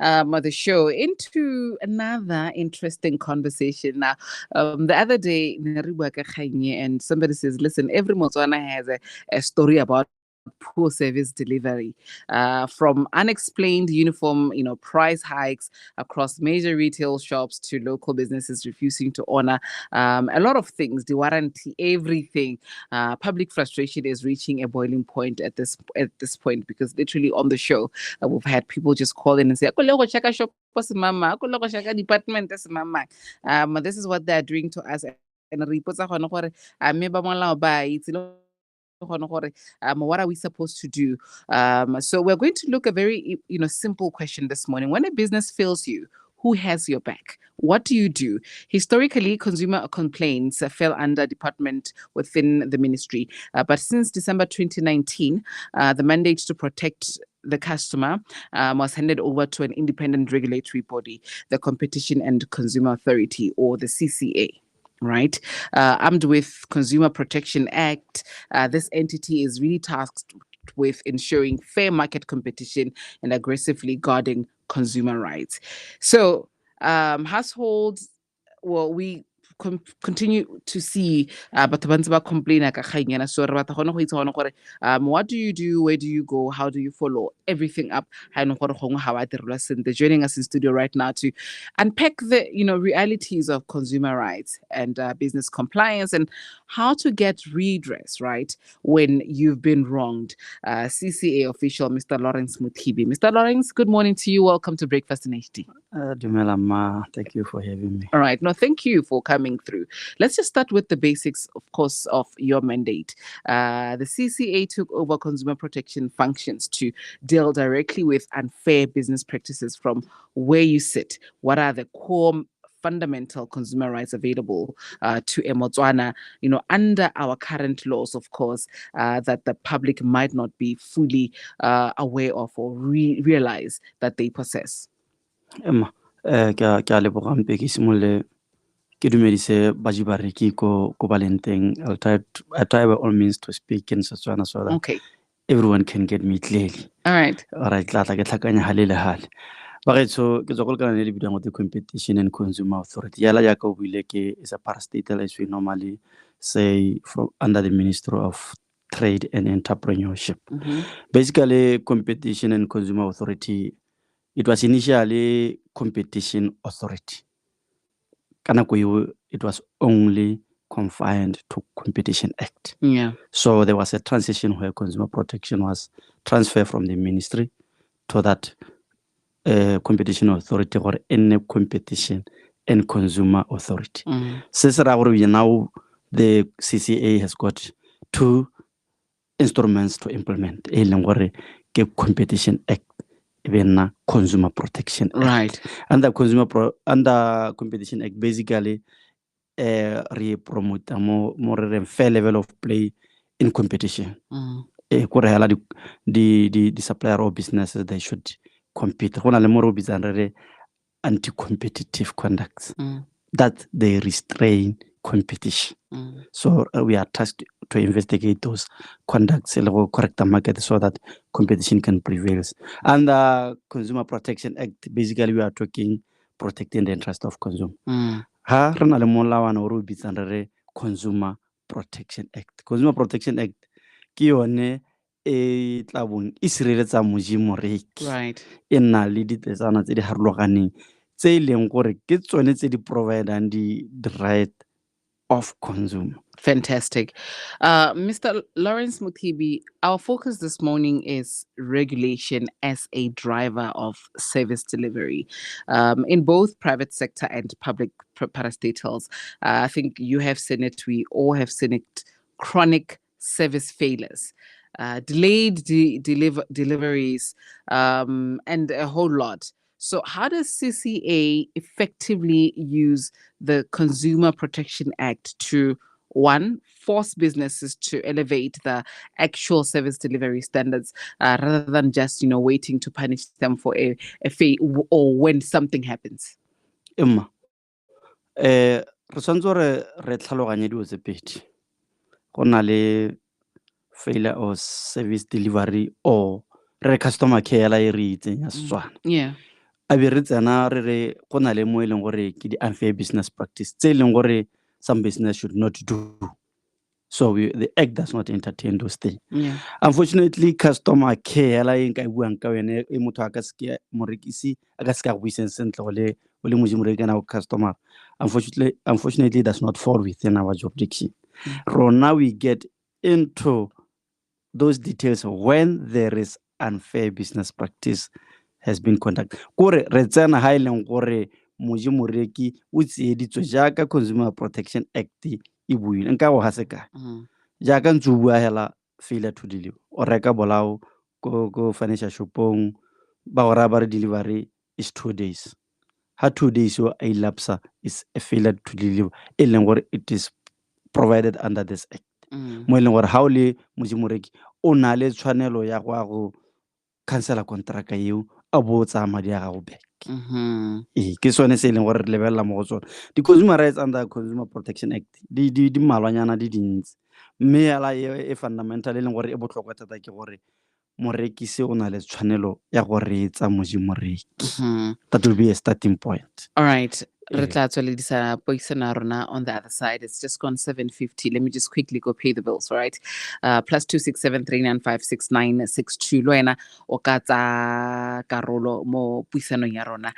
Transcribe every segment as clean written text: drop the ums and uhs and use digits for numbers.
of the show into another interesting conversation. Now, the other day, and somebody says, listen, every Botswana has a story about poor service delivery, from unexplained uniform, price hikes across major retail shops to local businesses refusing to honor a lot of things, the warranty, everything. Public frustration is reaching a boiling point at this point, because literally on the show, we've had people just call in and say, "Ako loko shaka shop po si mama, ako loko shaka department si mama." This is what they're doing to us. And reports are what are we supposed to do? So we're going to look a very simple question this morning. When a business fails you, who has your back? What do you do? Historically, consumer complaints fell under department within the ministry. But since December 2019, the mandate to protect the customer was handed over to an independent regulatory body, the Competition and Consumer Authority, or the CCA. Right, armed with Consumer Protection Act, this entity is really tasked with ensuring fair market competition and aggressively guarding consumer rights. So, households, well, we continue to see batho ba ntse ba complaina ka kgang yana, so re batla gone go itse gone gore what do you do, where do you go, how do you follow everything up ha ene gore gongwe ha wa direlwa sentle. Joining us in studio right now to unpack the realities of consumer rights and business compliance and how to get redress, right, when you've been wronged, CCA official Mr. Lawrence Muthibi. Mr. Lawrence, good morning to you. Welcome to Breakfast in HD. Dumela ma, thank you for having me. All right. No, thank you for coming through. Let's just start with the basics, of course, of your mandate. The CCA took over consumer protection functions to deal directly with unfair business practices. From where you sit, what are the core fundamental consumer rights available to Botswana, under our current laws, of course, that the public might not be fully aware of or realize that they possess? Emma, ke a leboga mpe ke simole ke dumedise bajibareki ko balenteng. I try by all means to speak in Setswana so that Okay. everyone can get me clearly. All right. Tla ke tlhakanya halele hale. Ba ke tso ke tswa go kana le bidang the Competition and Consumer Authority. Yala ya ka o buile ke is a parastatal, as we normally say, from under the Ministry of Trade and Entrepreneurship. Basically, Competition and Consumer Authority, it was initially Competition Authority. It was only confined to Competition Act. Yeah. So there was a transition where consumer protection was transferred from the ministry to that Competition Authority, or any Competition and Consumer Authority. Since now the CCA has got two instruments to implement. A Competition Act, even Consumer Protection Act. Right. Under Competition Act, basically, promote a more fair level of play in competition. The supplier or businesses, they should compete. Anti-competitive conducts that they restrain competition. So we are tasked to investigate those conducts and correct the market so that competition can prevail. And the Consumer Protection Act, basically we are talking protecting the interest of consumer. Consumer Protection Act. Consumer Protection Act ke yone e tlabong e sireletsa mojimoreki. Right. Ena le ditsana tse di harologaneng tse ileng gore ke tsone tse di providang the right of consumer. Fantastic. Mr. Lawrence Muthibi, our focus this morning is regulation as a driver of service delivery in both private sector and public parastatals. I think you have seen it, we all have seen it, chronic service failures, delayed deliveries, and a whole lot. So how does CCA effectively use the Consumer Protection Act to, one, force businesses to elevate the actual service delivery standards rather than just, waiting to punish them for a fee or when something happens? Emma, re tshwanetse re tlhaloganye dilo tse pedi. Go na le failure or service delivery or re customer care la e re itseng ya Setswana. Yeah. a be re tsena re go na le mo e leng gore ke di-unfair business practice tse e leng gore some business should not do. So the act does not entertain those things. Yeah. Unfortunately, customer care la eng ka buang ka yone e motho a ka se morekisi a ka se ka buiseng sentle o le moji moreki na customer. Unfortunately does not fall within our jurisdiction. Now we get into those details when there is unfair business practice has been conducted. Kore re tsena ha ileng gore moji moreki o tsieditswe jaaka Consumer Protection Act e buile nka go ha se ka jaaka ntse bua hela failure to deliver o reka bolao go financial shopong ba go ra ba re delivery is 2 days ha 2 days o a elapsa is a failure to deliver e leng gore it is provided under this act mo e leng gore ha o le moji moreki o na le tshwanelo ya go cancela contract eo a bo tsa madi a gago back. Ke sone se e leng gore re lebelela mo go tsone di-consumer rights under Consumer Protection Act di mmalwanyana di dintsi mme yala e fundamental e leng gore e botlhokwa thata ke gore morekisi o na le tshwanelo ya go reetsa moji moreki. That will be a starting point. All right. On the other side, it's just gone 7:50. Let me just quickly go pay the bills, all right? Plus 267395696 Loena okatsa karolo mo puisanong ya rona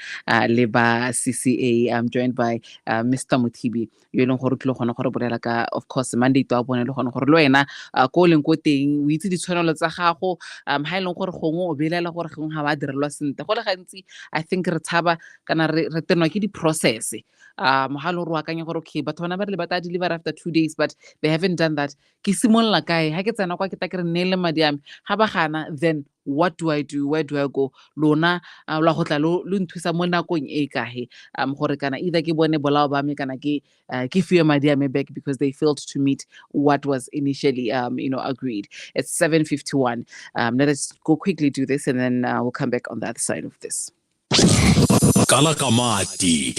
le ba CCA. I'm joined by Mr. Muthibi. You know gore tlo gona gore bolela ka of course Monday to a bone le gona gore lo wena ko leng ko teng o itse ditshwanelo tsa gago ha e leng gore gongwe o belela gore gongwe ha ba direlwa sentle go le gantsi I think re tshaba kana re tenwa ke di-process ha lo re akanya gore okay batho bana ba re le ba deliver after 2 days but they haven't done that ke simolla kae ha ke tsena kwa ke ta ke re nele madi ame ha ba gana then what do I do? Where do I go? Lona la go tla lo nthusa mo nakong e kae gore kana either ke bone bolao ba me kana ke fiwe madi ame back because they failed to meet what was initially agreed. It's 7:51. Let us go quickly do this and then we'll come back on the other side of this. Kalakamati.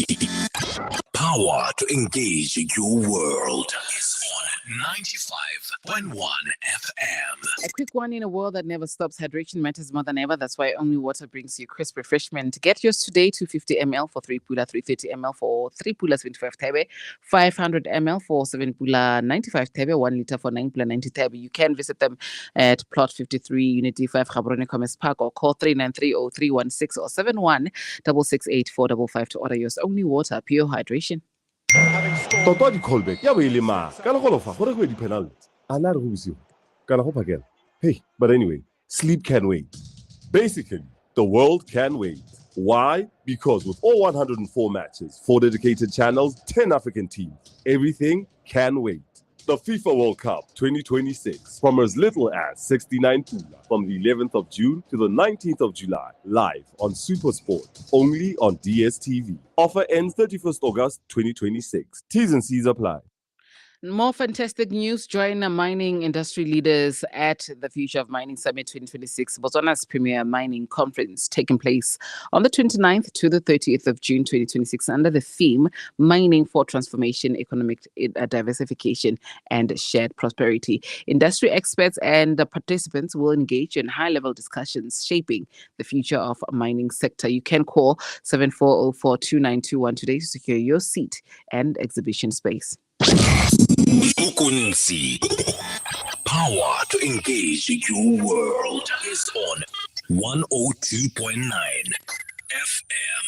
Power to engage your world is on 95.1 FM. A quick one. In a world that never stops, hydration matters more than ever. That's why Only Water brings you crisp refreshment. Get yours today, 250 ml for 3 pula, 330 ml for 3 pula 25 tabe, 500 ml for 7 pula 95 tabe, 1 liter for 9 pula 90 tabe. You can visit them at Plot 53, Unity 5, Gaborone Commerce Park, or call 3930316 or 71668455 to order yours. Only Water, pure hydration. Toto di callback ya bo ile ma ka le golofa gore go di penalty ana re go bosiwa kana go phakela. Hey, but anyway, sleep can wait. Basically, the world can wait. Why? Because with all 104 matches, 4 dedicated channels, 10 African teams, everything can wait. The FIFA World Cup 2026 from as little as 69 pula from the 11th of June to the 19th of July, live on SuperSport, only on DSTV. Offer ends 31st August 2026. T's and C's apply. More fantastic news. Join mining industry leaders at the Future of Mining Summit 2026, Botswana's premier mining conference, taking place on the 29th to the 30th of June 2026 under the theme Mining for Transformation, Economic Diversification and Shared Prosperity. Industry experts and participants will engage in high-level discussions shaping the future of mining sector. You can call 74042921 today to secure your seat and exhibition space. Ukunsi. Power to engage your world is on 102.9 FM.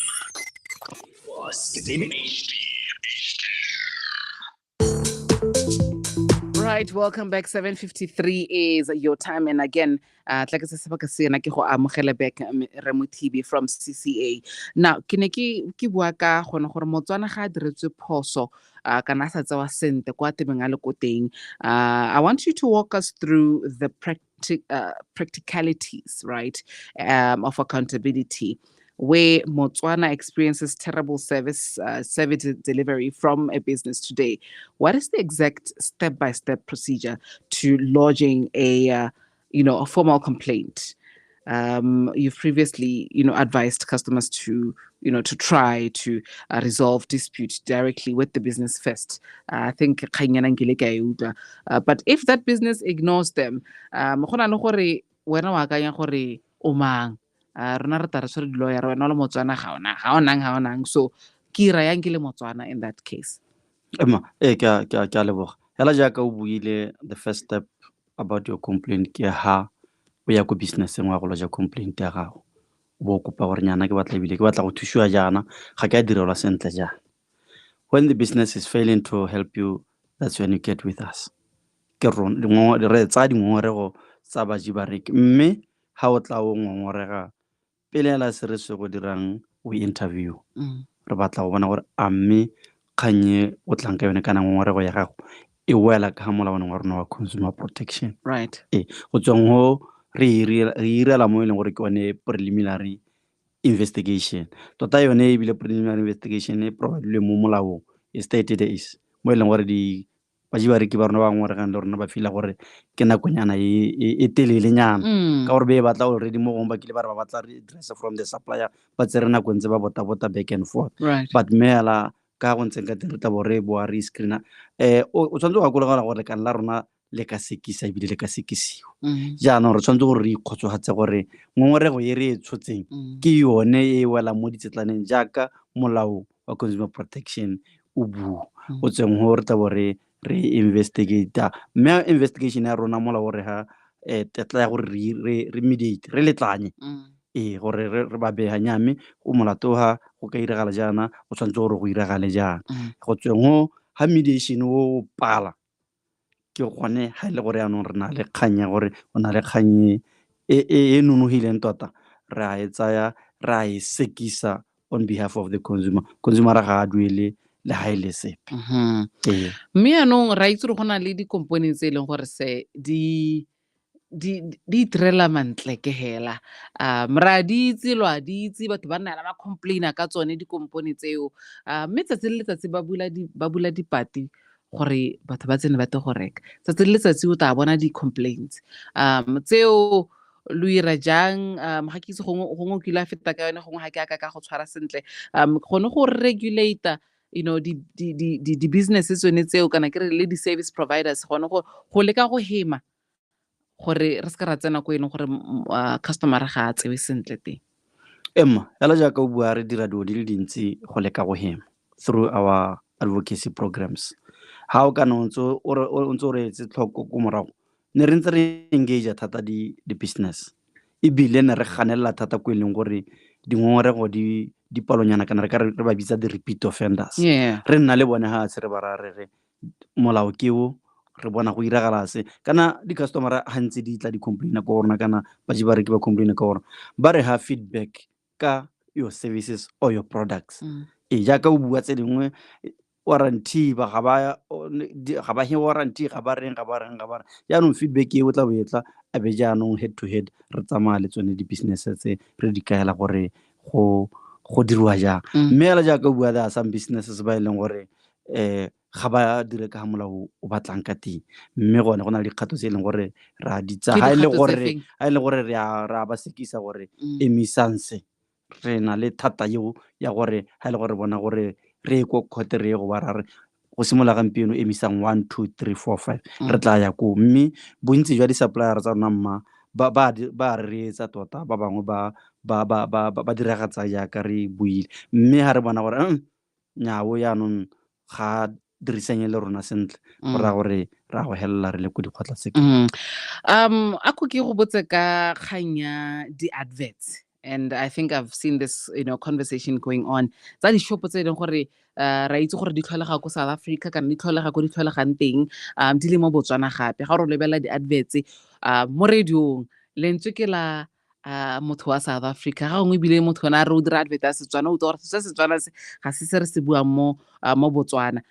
Right, welcome back. 7:53 is your time, and again, back Remuthibi from CCA. Now, ki bua ka gona gore Motswana ga diretswe phoso kana sa tsewa sente kwa tebeng a le ko teng. I want you to walk us through the practicalities, right, of accountability, where Botswana experiences terrible service delivery from a business today. What is the exact step-by-step procedure to lodging a formal complaint? You've previously, advised customers to try to resolve dispute directly with the business first. I think, but if that business ignores them, wena wa akanya gore o mang? rona re tara tshwere dilo ya re wena le Motswana ga o nang so ke ira yang ke le Motswana in that case. Emma ke a leboga hela jaaka o buile the first step about your complaint ke ha o ya ko businesseng wa go loja complaint ya gago bo kopa gore nyana ke batla go thusiwa jaana ga ke a direlwa sentle jaana. When the business is failing to help you, that's when you get with us. Ke re tsa dingongorego tsa baji bareki mme ha o tla o ngongorega pele hela se re se go dirang o interview re batla go bona gore a mme kganye o tlang ka yone kana ngongorego ya gago e wela ka molawaneng wa rona wa consumer protection. Right. Go tswang ho re irela mo e leng gore ke one preliminary investigation tota yone e bile preliminary investigation e providile mo molaong e stated is mo e leng gore baji bareki ba rona ba ngoregang le rona ba fila gore ke nakonyana e telele nyana ka gore be e batla already mo gongwe ba kile ba re ba batla re dress from the supplier ba tsere nako ntse ba bota back and forth. Right. But mela ka go ntseng ka teng re tla bo re boa re screena o tshwanetse go gakologela gore lekane la rona le ka sekisa ebile le ka sekisiwa jaanong re tshwanetse gore re ikgotsogatse gore ngongorego e re e tshotseng ke yone e wela mo ditsetlaneng jaaka molao wa consumer protection o bua o tseng go re tla bo re investigate mme investigation ya rona molao re ha tetla ya gore re mediate re letlanye gore re ba beha nyame o molato ha go ka iragala jaana o tshwanetse gore go iragale jaana go tsweng go ha mediation o pala ke gone ha ile gore yaanong re na le kgang ya gore o na le kgang e nonogileng tota re a e tsaya re a e sekisa on behalf of the consumer ra ga a duele le ha ile sepe. Mme yaanong ra itse re go na le di-company tse e leng gore se di itirela mantle ke hela ra di itse lwa di itse batho ba nna ba complaina ka tsone di-company tseo mme tsatsi le letsatsi ba bula dipati gore batho ba tsene ba te go reka tsatsi le letsatsi o tla bona di-complaints tseo lo ira jang ga ke itse gongwe o kile a feta ka yone gongwe ga ke aka ka go tshwara sentle gone go regulator di business tsone tseo kana ke re le di-service providers gone go leka go hema gore re se ka ra tsena ko e leng gore customer ga a tsewe sentle teng. Emma hela jaaka o bua re dira dilo di le dintsi go leka go hema through our advocacy programs. Ha o kana o ntse o re etse tlhoko ko morago ne re ntse re engage thata di-business ebile ne re ganela thata ko e leng gore dingongorego di palonyana kana re ba bitsa di-repeat offenders. Re nna le bone ha se re ba ra re molao ke o re bona go iragala se kana di-customer hantse di tla di-complaina ko rona kana baji bareki ba complaina ka rona ba re ha feedback ka your services or your products jaaka o bua tse dingwe warranty ba ga ba he warranty ga ba reng jaanong feedback e o tla boetla a be jaanong head to head re tsamaya le tsone di-business tse re di kaela gore go dirwa jang mme hela jaaka o bua there are some businesses ba e leng gore ga ba dire ka molao o batlang ka teng mme gone go na le dikgato tse e leng gore ra di tsa ha e le gore re a ba sekisa gore emisanse re na le thata eo ya gore ha e le gore bona gore re ko khote re go ba ra re go simola gampieno emisang 1 2 3 4 5 re tla ya ko mme bontsi jwa di-supplier tsa rona mma ba re etsa tota ba bangwe ba diragatsa jaaka re buile mme ha re bona gore nyao yaanong ga dirisanye le rona sentle go raya gore ra go helela re le ko dikgotlatshekelo. Ako ke go botse ka kgang ya di-adverts and I think I've seen this conversation going on tsa di-shop tse e leng gore ra itse gore di tlholega ko South Africa kana di tlholega ko di tlholegang teng di le mo Botswana gape ga re lebelela di-adverts mo radiong lentswe ke la motho wa South Africa ga gongwe ebile motho ona a re o dira advert ya Setswana o tse gore Setswana se ga se re se buang mo Botswana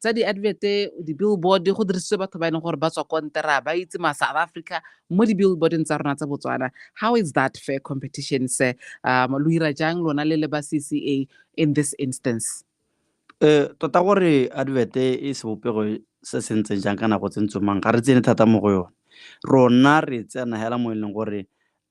tsa di-advert di-billboard go dirisitswe batho ba e leng gore ba tswa ko ntera ba itse ma South Africa mo di-billboardeng tsa rona tsa Botswana. How is that fair competition se lo ira jang lona le ba CCA in this instance? Tota gore advert e sebopego se se ntseng jang ka nako tse ntsomang ga re tsene thata mo go yone rona re tsena hela mo e leng gore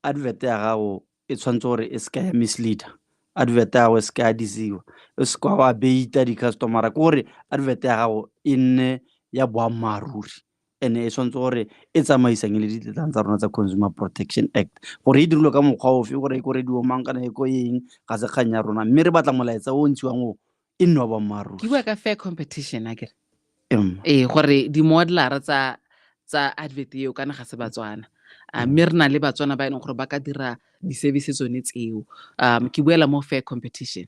advert ya gago e tshwanetse gore e seka ya misleader advert ya gago e seka ya disiwa e seka wa beita di-customera ke gore advert ya gago e nne ya boammaaruri ene e tshwanetse gore e tsamaisang le ditletlano tsa rona tsa Consumer Protection Act gore e dirilwe ka mokgwa ofe gore e korediwa mang kana e ko eng ga se kgang ya rona mme re batla molaetsa o ntshiwang o e nne wa boammaaruri ke bua ka fair competition akere gore di-modelara tsa advert eo kana ga se Batswana mme re na le Batswana ba e leng gore ba ka dira di-service tsone tseo ke buela mo fair competition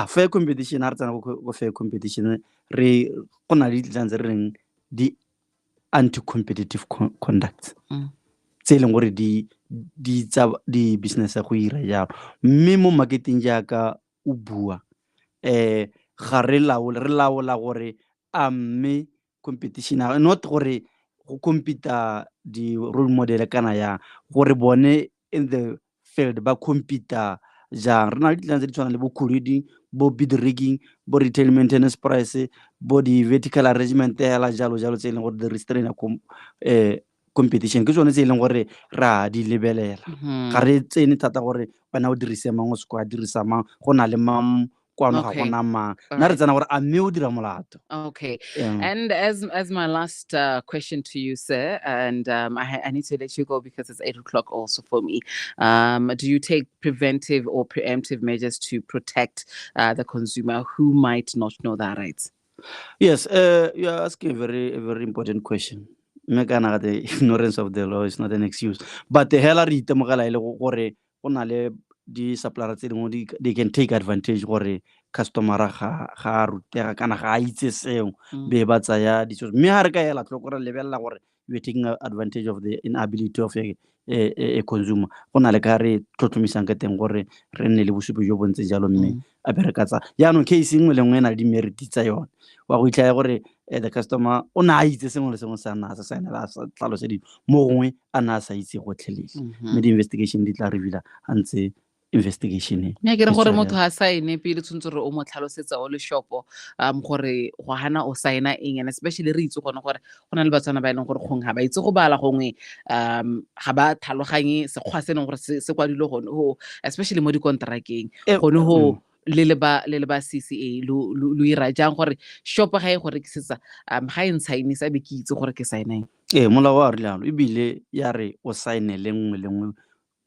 fair competition ha re tsena go fair competition re go na le ditletlano tse re reng di anti-competitive conduct tse e leng gore di business ya go ira jalo mme mo marketing jaaka o bua ga re laola gore mme competition not gore go compete di-role model kana yang gore bone in the field ba compete jang re na le ditlhang tse di tshwanang le bo colluding bo bid rigging bo retail maintenance price bo di-vertical arrangement hela jalo tse e leng gore the restrain competition ke tsone tse e leng gore ra di lebelela ga re tsene thata gore wena o dirise mang o se ko a dirisa mang go na le mang kwano ga gona mang nna re tsena gore a mme o dira molato. Okay. And as my last question to you, sir, and I need to let you go because it's 8 o'clock also for me. Do you take preventive or preemptive measures to protect the consumer who might not know their rights? Yes, you are asking a very important question. The ignorance of the law is not an excuse. But the hell are di supplier tse dingwe they can take advantage gore customer ga rutega kana ga itse seo be ba tsaya ditso mme ha re ka ela tlhoko re lebella gore we are taking advantage of the inability of a consumer go na le ka re tlotlomisang ka teng gore re nne le bosupi jo bontse jalo mme a bereka tsa yaanong case nngwe le nngwe e na le di-merit tsa yone wa go itlhaya gore the customer o na a itse sengwe le sengwe sa nna sa saenela sa tlhalose di mo gongwe a na a sa itse gotlhelele mme di-investigation di tla reveala ha ntse investigation mme ke re gore motho ha saene pele tshwantse gore o mo tlhalosetsa o le shopo gore go hana o saena eng and especially re itse gone gore go na le Batswana ba e leng gore gong ga ba itse go bala gongwe ga ba tlhaloganye sekgwa se leng gore se kwadilwe gone ho especially mo dikonterakeng gone ho le le ba CCA lo ira jang gore shopo ga e go rekisetsa ga e ntshainisa be ke itse gore ke saena molao wa re jalo ebile ya re o saene le nngwe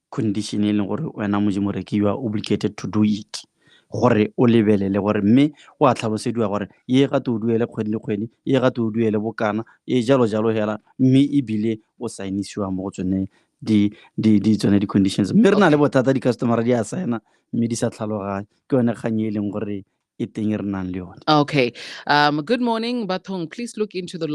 condition e leng gore wena mojimoreki you are obligated to do it gore o lebelele gore mme o a tlhalosediwa gore ye ga te o duele kgwedi le kgwedi ye ga te o duele bokana e jalo hela mme ebile o sainisiwa mo go tsone di tsone di-conditions mme re na le bothata di-customer di a saena mme di sa tlhaloganye ke yone kgang e leng gore e teng re nang le yone. Okay. Good morning, Bathong. Please look into the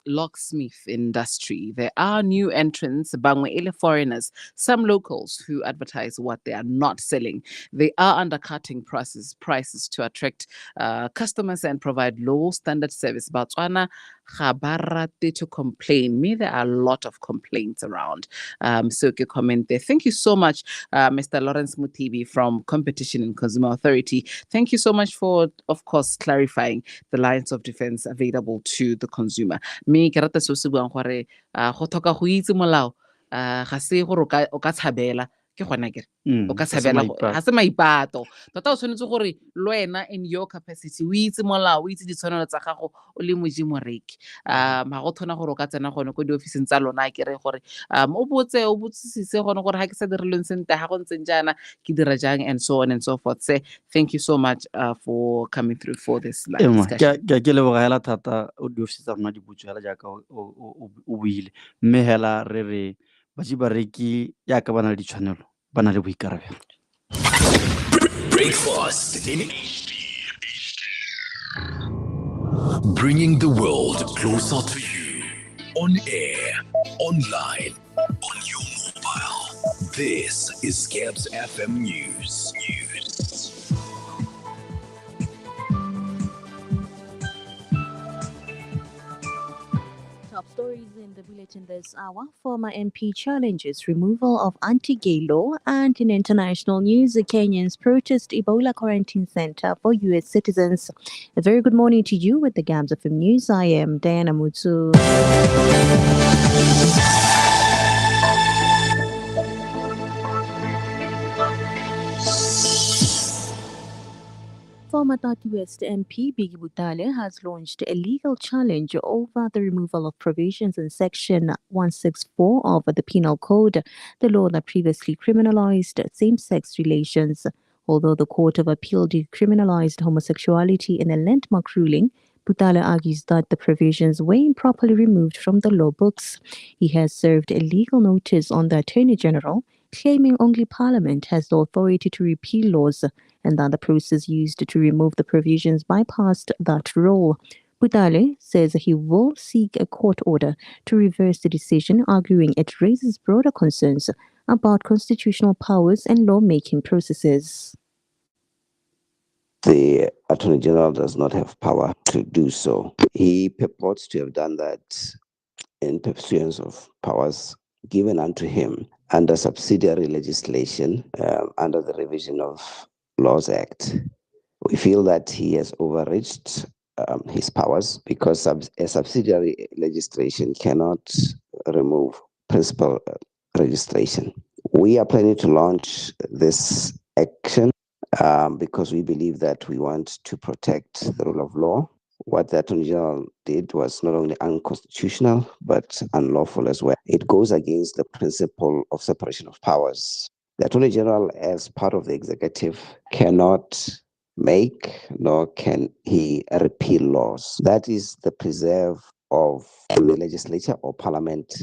locksmith industry. There are new entrants, bangwe ele foreigners, some locals who advertise what they are not selling. They are undercutting prices to attract customers and provide low standard service. Botswana ga ba rate to complain. There are a lot of complaints around. So ke comment there. Thank you so much, Mr. Lawrence Mutibi from Competition and Consumer Authority. Thank you so much for, of course, clarifying the lines of defense available to the consumer. Me ke rata se se buang gore go tlhoka go itse molao ga se gore o ka tshabela ke gona ke o ka tshabela ga se maipato tota o tshwanetse gore le wena in your capacity o itse molao o itse ditshwanelo tsa gago o le mojimoreki ga go thona gore o ka tsena gone ko diofising tsa lona ke re gore o botsisise gone gore ga ke sa dirileng sente ga go ntseng jaana ke dira jang and so on and so forth. Say thank you so much for coming through for this live discussion. ke lebogela thata o diofisi tsa rona di butse hela jaaka o buile mme hela re bajibareki jaaka ba na le ditshwanelo ba na le boikarabelo. Breakfast in bringing the world closer to you, on air, online, on your mobile. This is GabzFM News. Top stories in the bulletin this hour. Former MP challenges removal of anti-gay law, and in international news, Kenyans protest Ebola quarantine center for U.S. citizens. A very good morning to you with the GabzFM News. I am Diana Mutsu. Former Tati West MP Biggie Butale has launched a legal challenge over the removal of provisions in Section 164 of the Penal Code, the law that previously criminalized same-sex relations. Although the Court of Appeal decriminalized homosexuality in a landmark ruling, Butale argues that the provisions were improperly removed from the law books. He has served a legal notice on the Attorney General, claiming only Parliament has the authority to repeal laws and that the process used to remove the provisions bypassed that role. Butale says he will seek a court order to reverse the decision, arguing it raises broader concerns about constitutional powers and lawmaking processes. The Attorney General does not have power to do so. He purports to have done that in pursuance of powers given unto him under subsidiary legislation under the Revision of Laws Act. We feel that he has overreached his powers because a subsidiary legislation cannot remove principal registration. We are planning to launch this action because we believe that we want to protect the rule of law. What the Attorney General did was not only unconstitutional, but unlawful as well. It goes against the principle of separation of powers. The Attorney General, as part of the executive, cannot make nor can he repeal laws. That is the preserve of the legislature or parliament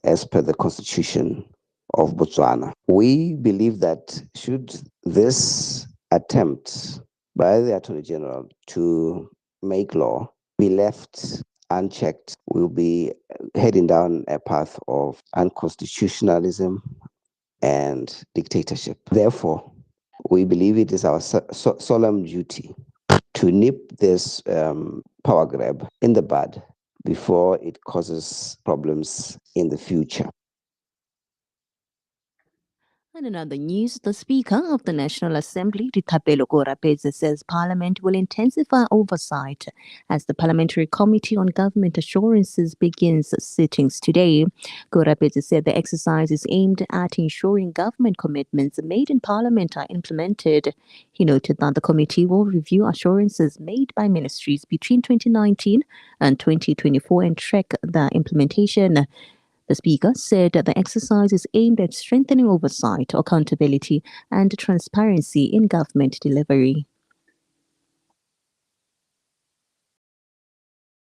as per the constitution of Botswana. We believe that should this attempt by the Attorney General to make law be left unchecked, we'll be heading down a path of unconstitutionalism and dictatorship. Therefore, we believe it is our solemn duty to nip this power grab in the bud before it causes problems in the future. And in other news, the Speaker of the National Assembly, Dithapelo Gorapeze, says Parliament will intensify oversight as the Parliamentary Committee on Government Assurances begins sittings today. Gorapeze said the exercise is aimed at ensuring government commitments made in Parliament are implemented. He noted that the committee will review assurances made by ministries between 2019 and 2024 and track the implementation. The Speaker said that the exercise is aimed at strengthening oversight, accountability, and transparency in government delivery.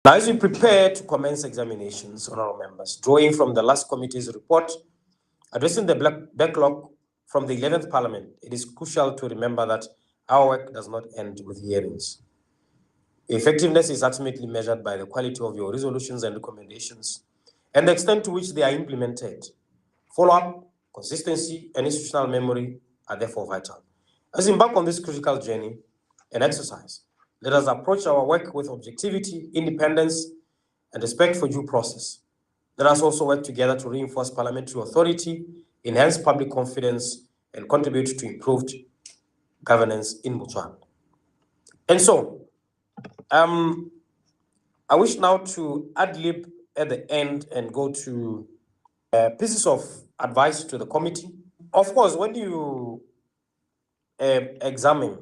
Now, as we prepare to commence examinations, honourable members, drawing from the last committee's report, addressing the backlog from the 11th Parliament, it is crucial to remember that our work does not end with hearings. Effectiveness is ultimately measured by the quality of your resolutions and recommendations and the extent to which they are implemented. Follow-up, consistency, and institutional memory are therefore vital. As we embark on this critical journey and exercise, let us approach our work with objectivity, independence, and respect for due process. Let us also work together to reinforce parliamentary authority, enhance public confidence, and contribute to improved governance in Botswana. And so, I wish now to ad-lib at the end and go to pieces of advice to the committee. Of course, when you examine,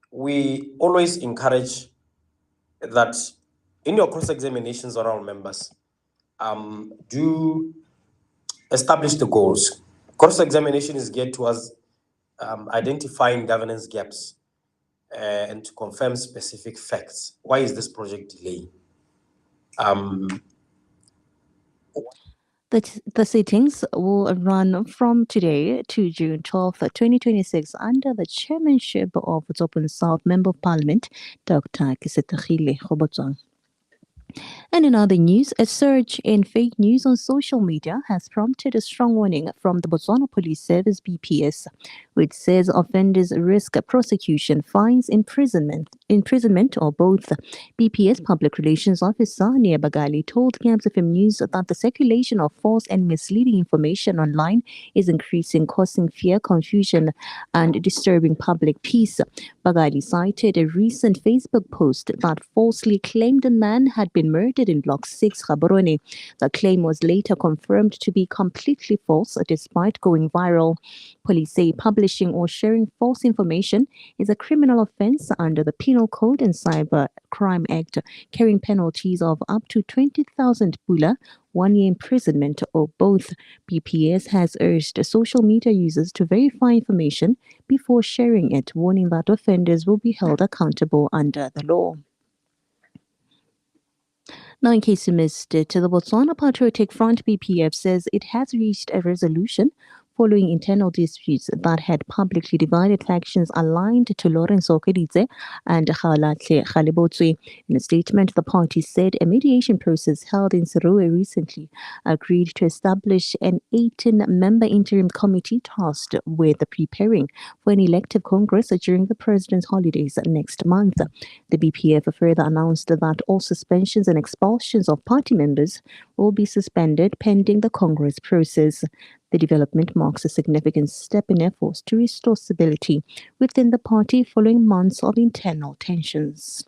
we always encourage that in your cross-examinations, honourable members, do establish the goals. Cross-examination is geared towards identifying governance gaps and to confirm specific facts. Why is this project delaying? The sittings will run from today to June 12th, 2026, under the chairmanship of Botswana South Member of Parliament, Dr. Kisetagile Gobotsong. And in other news, a surge in fake news on social media has prompted a strong warning from the Botswana Police Service (BPS), which says offenders risk prosecution, fines, imprisonment, or both. BPS Public Relations Officer Nia Bagali told GabzFM News that the circulation of false and misleading information online is increasing, causing fear, confusion, and disturbing public peace. Bagali cited a recent Facebook post that falsely claimed a man had been been murdered in Block 6, Gaborone. The claim was later confirmed to be completely false despite going viral. Police say publishing or sharing false information is a criminal offense under the Penal Code and Cyber Crime Act, carrying penalties of up to 20,000 pula, 1 year imprisonment, or both. BPS has urged social media users to verify information before sharing it, warning that offenders will be held accountable under the law. Now, in case you missed it, the Botswana Patriotic Front BPF says it has reached a resolution following internal disputes that had publicly divided factions aligned to Lawrence Okeditse and Khalatle Kgalebotswe. In a statement, the party said a mediation process held in Serowe recently agreed to establish an 18-member interim committee tasked with preparing for an elective Congress during the president's holidays next month. The BPF further announced that all suspensions and expulsions of party members will be suspended pending the Congress process. The development marks a significant step in efforts to restore stability within the party following months of internal tensions.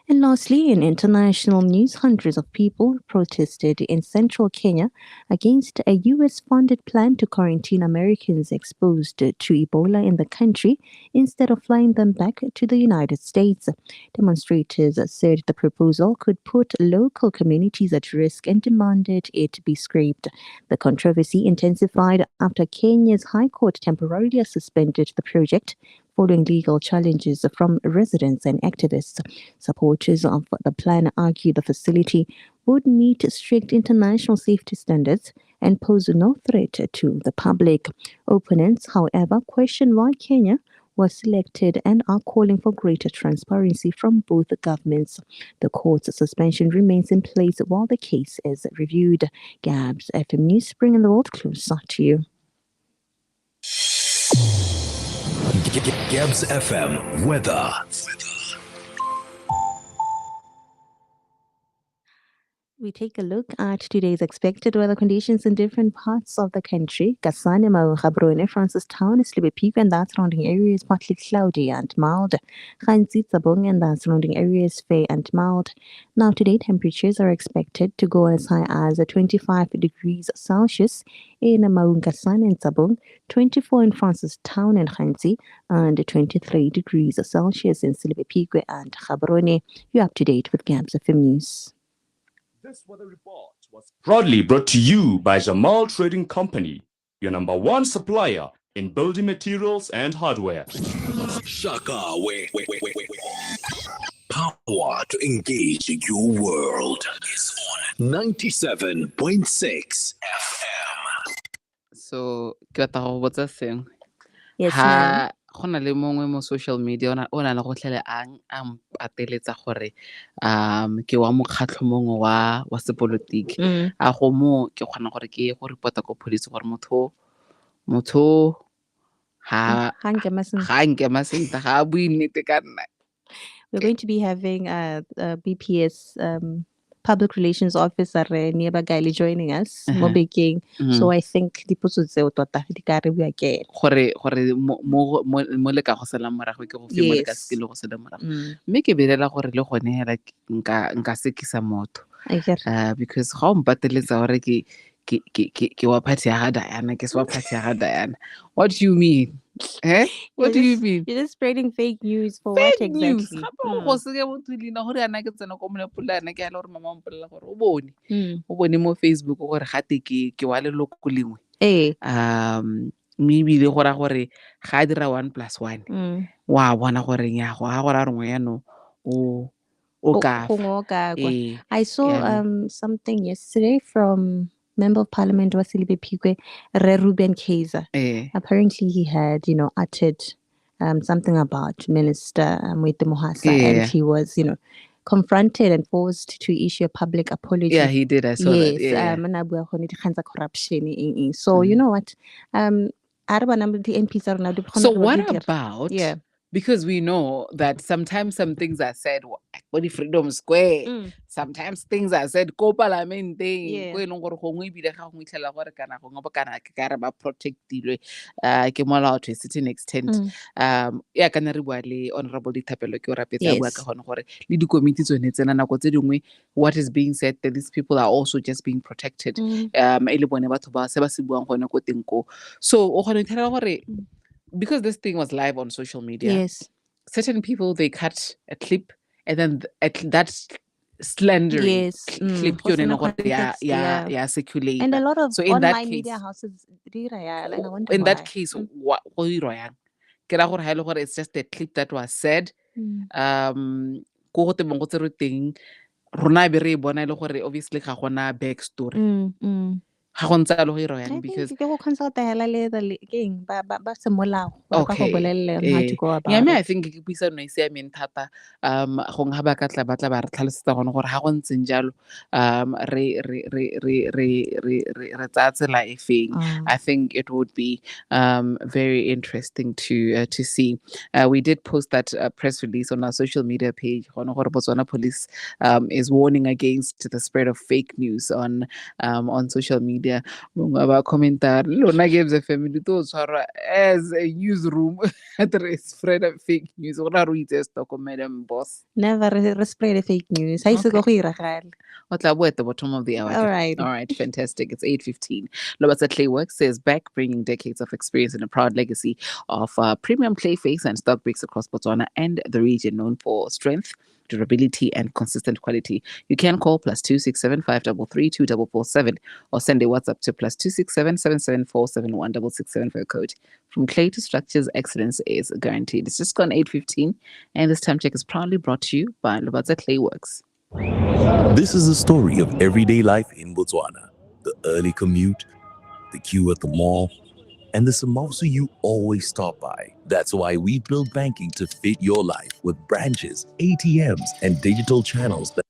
And lastly, in international news, hundreds of people protested in central Kenya against a US-funded plan to quarantine Americans exposed to Ebola in the country instead of flying them back to the United States. Demonstrators said the proposal could put local communities at risk and demanded it be scrapped. The controversy intensified after Kenya's High Court temporarily suspended the project following legal challenges from residents and activists. Supporters of the plan argue the facility would meet strict international safety standards and pose no threat to the public. Opponents, however, question why Kenya was selected and are calling for greater transparency from both governments. The court's suspension remains in place while the case is reviewed. GabzFM News, bringing the world closer to you. GabzFM weather. We take a look at today's expected weather conditions in different parts of the country. Kasane, Gaborone, Francistown, Slibepik and that surrounding areas partly cloudy and mild. Khanzi, Tsabong and that surrounding areas fair and mild. Now today temperatures are expected to go as high as 25 degrees Celsius in Kasane and Tsabong, 24 in Francistown and Khanzi, and 23 degrees Celsius in Slibepik and Gaborone. You're up to date with GabzFM News. This weather report was proudly brought to you by Jamal Trading Company, your #1 supplier in building materials and hardware. Shaka, wait. Power to engage your world is on 97.6 FM. So, ke batla go botsa sengwe. Yes, ma'am. Go na le mongwe mo social media o na le go tlhele a mpateletsa gore ke wa mokgatlho mongwe wa sepolotiki a go mo ke kgona gore ke go report ko police gore motho ha nkema sentle ga a bue nnete ka nna. We're going to be having a BPS public relations officer nearby Gaili joining us mo bekeng. So I think dipotso tseo tota di ka re bua ke gore mo le ka go sela morago ke go fe mo le ka se le go sela morago mme ke belela gore le gone hela nka sekisa motho because ga o mpateletsa gore ke wa party ya ga Diana ke se wa party ya ga Diana. What do you mean? What do you mean? You're just spreading fake news for what exactly? Go se ke motho lena gore ana ke tsena ko mona polana ke ala gore mama o mpolela gore o bone mo Facebook gore gate ke wa leloko lengwe mme ebile gore ga a dira 1+1 wa bona gore nya go a gore a rengwe yano o ka I saw something yesterday from Member of Parliament Wasilibe Pikwe, Ruben Kaiser. Apparently he had, uttered something about Minister Mwete Mohasa and he was, confronted and forced to issue a public apology. Yeah, he did. I saw that. Yeah. So you know what? So what about? Yeah. Because we know that sometimes some things are said body freedom square. Mm. Sometimes things are said ko parlamenteng Yeah. ko e leng gore gongwe ebile ga go itlhela gore kana gongwe ba kana ke ka re ba protectilwe ke molao to a certain extent. Ya kana re bua le honorable Dithapelo ke o rapetsa a bua ka Yes. gone gore le dikomiti tsone tsena nako tse dingwe what is being said that these people are also just being protected e le bone batho ba se ba se buang gone ko teng ko. So o kgona go itlhela gore because this thing was live on social media, Yes. certain people they cut a clip and then that slandering Yes. clip What's yone in e the leng gore context? Yeah. ya circulate. And a lot of So in that online case, media houses dira yalo, and I wonder in why. that case, what go irwa yang? Ke ra gore ha e le gore it's just a clip that was said. Ko go teng go tsere teng rona be re e bona e le gore obviously ga gona backstory. Ga go ntse a le go irwa I yang think because ke go consult le king ba semolao gore ba go okay. bolelle on how to go Yeah, about me it. I think ke puisano e siameng thata gong ga ba ka tla ba re tlhalosetsa gone gore ga go ntseng jalo re tsaya tsela e feng. I think it would be very interesting to see. We did post that press release on our social media page. Botswana Police is warning against the spread of fake news on social media. Ba commentar lona GabzFM le to tshwarwa as a newsroom at the spread of fake news. Go ra ro itse stock madam boss. Never spread fake news. Ha ise go iragala. O tla bo at the bottom of the hour. All right. All right, fantastic. It's 8:15. Lobatsa Clayworks says back, bringing decades of experience and a proud legacy of premium clay face and stock bricks across Botswana and the region, known for strength, durability, and consistent quality. You can call +267 533 2447 or send a WhatsApp to +267 774 71667 for a code. From clay to structures, excellence is guaranteed. It's just gone 8:15, and this time check is proudly brought to you by Lobatsa Clayworks. This is the story of everyday life in Botswana. The early commute, the queue at the mall, and the samosa you always stop by. That's why we build banking to fit your life with branches, ATMs, and digital channels that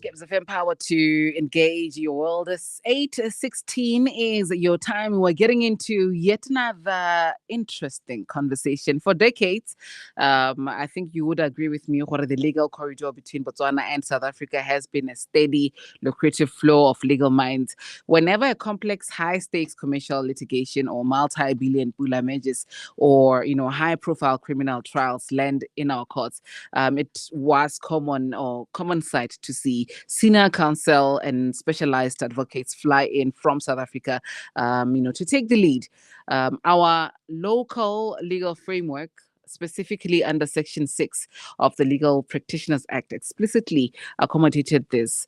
GabzFM power to engage your world. 8:16 is your time. We're getting into yet another interesting conversation. For decades, I think you would agree with me, Jorge, the legal corridor between Botswana and South Africa has been a steady, lucrative flow of legal minds. Whenever a complex, high-stakes commercial litigation or multi-billion pula mergers or high-profile criminal trials land in our courts, it was common sight to see senior counsel and specialized advocates fly in from South Africa, to take the lead. Our local legal framework, specifically under Section 6 of the Legal Practitioners Act, explicitly accommodated this,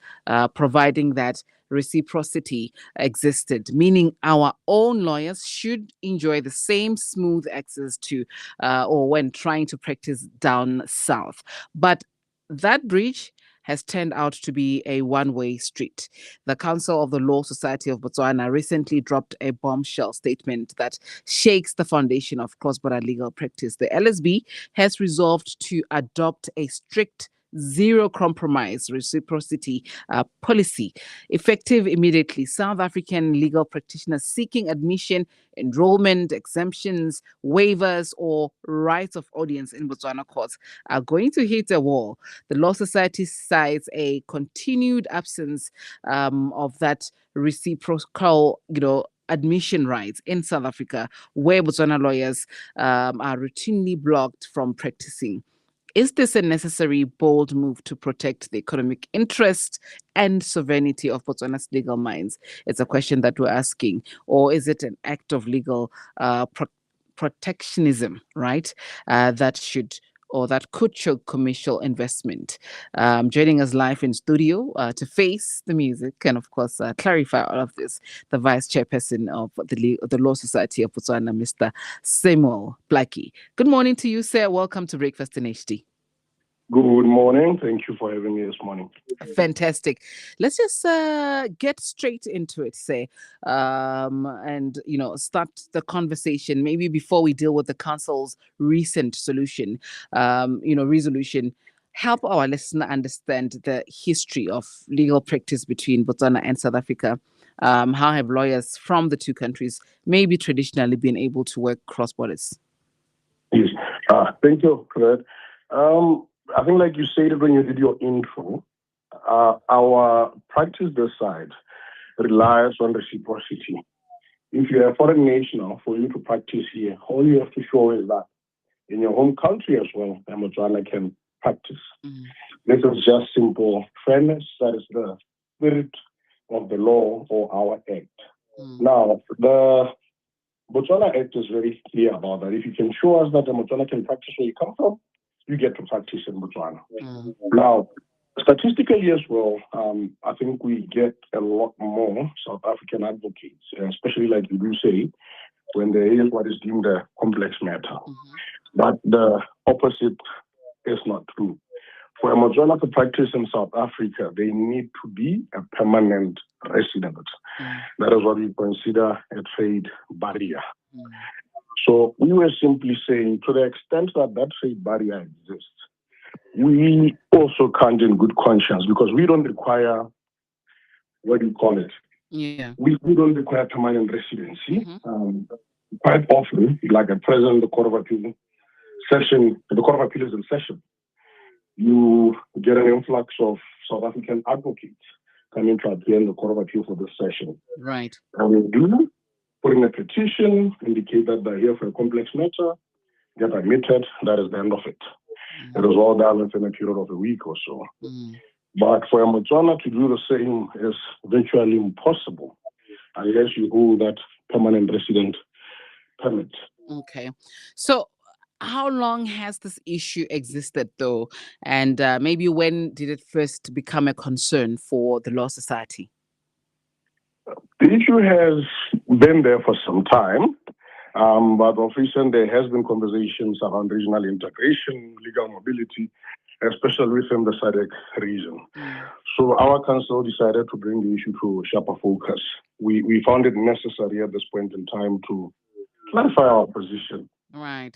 providing that reciprocity existed, meaning our own lawyers should enjoy the same smooth access to or when trying to practice down south. But that bridge has turned out to be a one-way street. The Council of the Law Society of Botswana recently dropped a bombshell statement that shakes the foundation of cross-border legal practice. The LSB has resolved to adopt a strict zero compromise reciprocity policy. Effective immediately, South African legal practitioners seeking admission, enrollment, exemptions, waivers, or rights of audience in Botswana courts are going to hit a wall. The Law Society cites a continued absence of that reciprocal, admission rights in South Africa, where Botswana lawyers are routinely blocked from practicing. Is this a necessary, bold move to protect the economic interest and sovereignty of Botswana's legal minds? It's a question that we're asking. Or is it an act of legal protectionism, right? That could choke commercial investment. Joining us live in studio to face the music and, of course, clarify all of this, the Vice Chairperson of the Law Society of Botswana, Mr. Samuel Blackie. Good morning to you, sir. Welcome to Breakfast in HD. Good morning. Thank you for having me this morning. Fantastic. Let's just get straight into it, say, and start the conversation. Maybe before we deal with the council's recent resolution, help our listener understand the history of legal practice between Botswana and South Africa. How have lawyers from the two countries maybe traditionally been able to work cross borders? Yes. Thank you for that. I think, like you stated when you did your intro, our practice this side relies on reciprocity. If you're a foreign national, for you to practice here, all you have to show is that in your home country as well, Botswana can practice. Mm-hmm. This is just simple fairness. That is the spirit of the law or our act. Mm-hmm. Now, the Botswana Act is very clear about that. If you can show us that the Botswana can practice where you come from, you get to practice in Botswana. Mm-hmm. Now, statistically as well, I think we get a lot more South African advocates, especially like you do say, when there is what is deemed a complex matter. Mm-hmm. But the opposite is not true. For a Botswana to practice in South Africa, they need to be a permanent resident. Mm-hmm. That is what we consider a trade barrier. Mm-hmm. So we were simply saying, to the extent that that trade barrier exists, we also can't in good conscience, because we don't require, what do you call it? Yeah. We don't require permanent residency. Mm-hmm. Quite often, like at present, the Court of Appeal is in session. You get an influx of South African advocates coming to appear in the Court of Appeal for this session. Right. And we do put in a petition, indicate that they're here for a complex matter, get admitted, that is the end of it. Mm-hmm. It is all done within a period of a week or so. Mm-hmm. But for a Botswana to do the same is virtually impossible unless you hold that permanent resident permit. Okay. So how long has this issue existed, though? And maybe when did it first become a concern for the Law Society? The issue has been there for some time, but of recent there has been conversations around regional integration, legal mobility, especially within the SADC region. So our council decided to bring the issue to sharper focus. We found it necessary at this point in time to clarify our position. Right.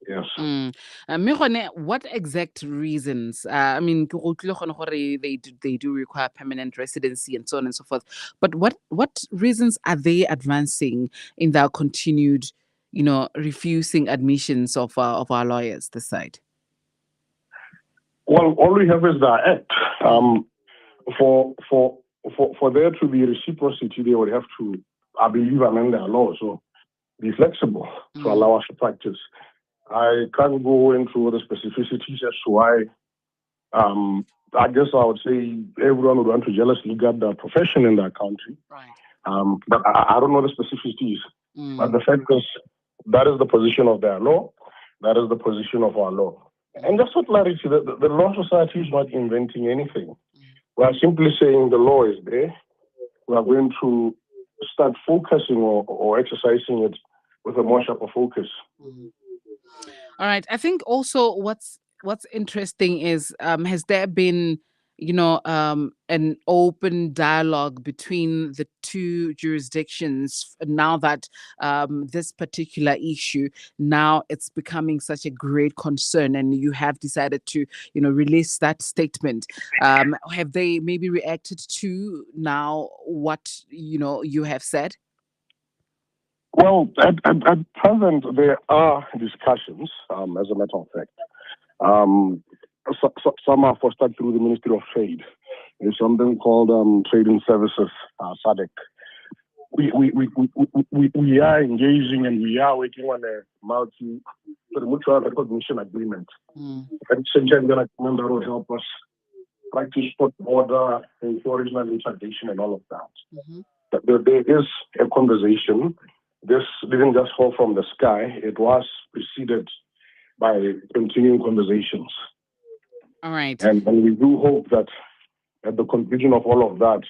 Yes. What exact reasons? I mean, they do require permanent residency and so on and so forth. But what reasons are they advancing in their continued, refusing admissions of our lawyers this side? Well, all we have is the act. For there to be reciprocity, they would have to, I believe, amend their law. So be flexible to allow us to practice. I can't go into the specificities as to why. I guess I would say everyone would want to jealously guard their profession in their country. Right. But I don't know the specificities. But the fact is, that is the position of their law. That is the position of our law. And just for clarity, the Law Society is not inventing anything. We are simply saying the law is there. We are going to start focusing or exercising it with a more sharper focus. All right. I think also what's interesting is has there been an open dialogue between the two jurisdictions now that this particular issue, now it's becoming such a great concern, and you have decided to, release that statement. Have they maybe reacted to now what, you have said? Well, at present, there are discussions, as a matter of fact. Some are fostered through the Ministry of Trade. There's something called Trading Services, SADC. We are engaging and we are working on a mutual recognition agreement. And Shenzhen that will help us practice border and original integration and all of that. But there is a conversation. This didn't just fall from the sky. It was preceded by continuing conversations. All right. And we do hope that at the conclusion of all of that,